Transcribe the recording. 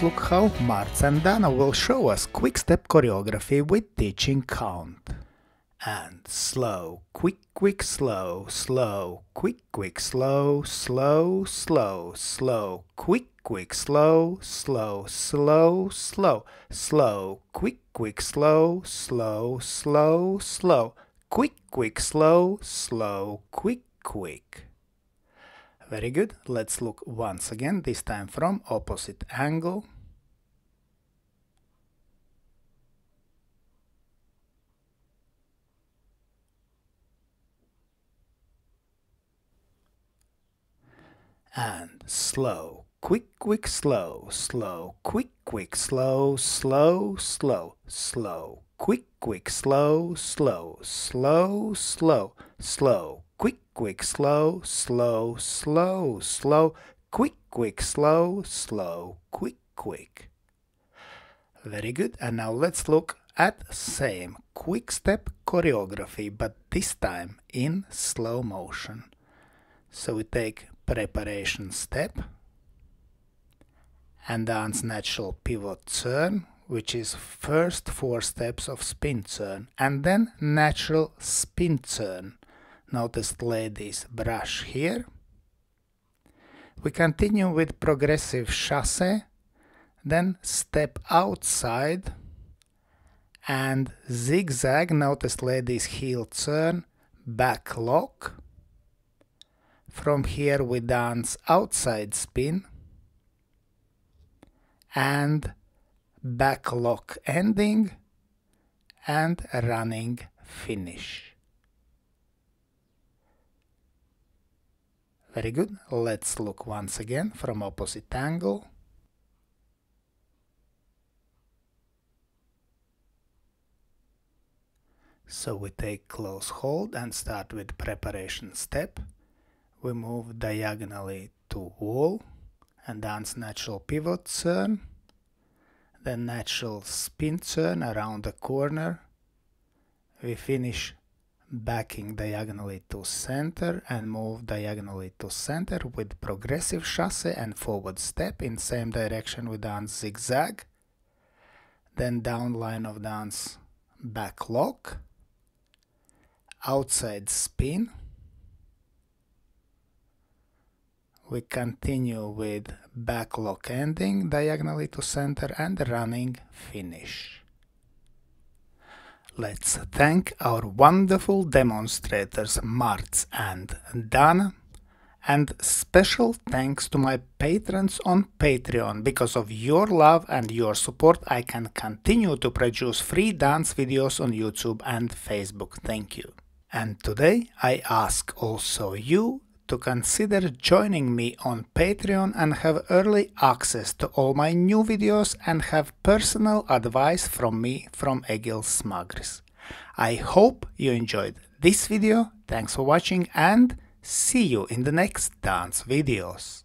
look how Marts and Dana will show us quick-step choreography with teaching count. And slow, quick, quick, slow, slow, quick, quick, slow, slow, slow, slow, quick, quick, slow, slow, slow, slow, slow, quick, quick, slow, slow, slow, slow, quick, quick, slow, slow, quick, quick. Very good. Let's look once again, this time from opposite angle. And slow, quick, quick, slow, slow, quick, quick, slow, slow, slow, slow, quick, quick, slow, slow, slow, slow, slow, quick, quick, slow, slow, slow, slow, quick, quick, slow, slow, quick, quick. Very good. And now let's look at same quick step choreography, but this time in slow motion. So we take preparation step and dance natural pivot turn, which is first 4 steps of spin turn, and then natural spin turn. Notice ladies brush here. We continue with progressive chasse, then step outside and zigzag. Notice ladies heel turn, back lock. From here we dance outside spin and back lock ending and running finish. Very good. Let's look once again from opposite angle. So we take close hold and start with preparation step. We move diagonally to wall and dance natural pivot turn, then natural spin turn around the corner. We finish backing diagonally to center and move diagonally to center with progressive chasse and forward step. In same direction we dance zigzag, then down line of dance back lock, outside spin. We continue with back lock ending diagonally to center and running finish. Let's thank our wonderful demonstrators Marts and Dana, and special thanks to my patrons on Patreon. Because of your love and your support I can continue to produce free dance videos on YouTube and Facebook. Thank you. And today I ask also you to consider joining me on Patreon and have early access to all my new videos and have personal advice from me, from Egils Smagris. I hope you enjoyed this video. Thanks for watching and see you in the next dance videos.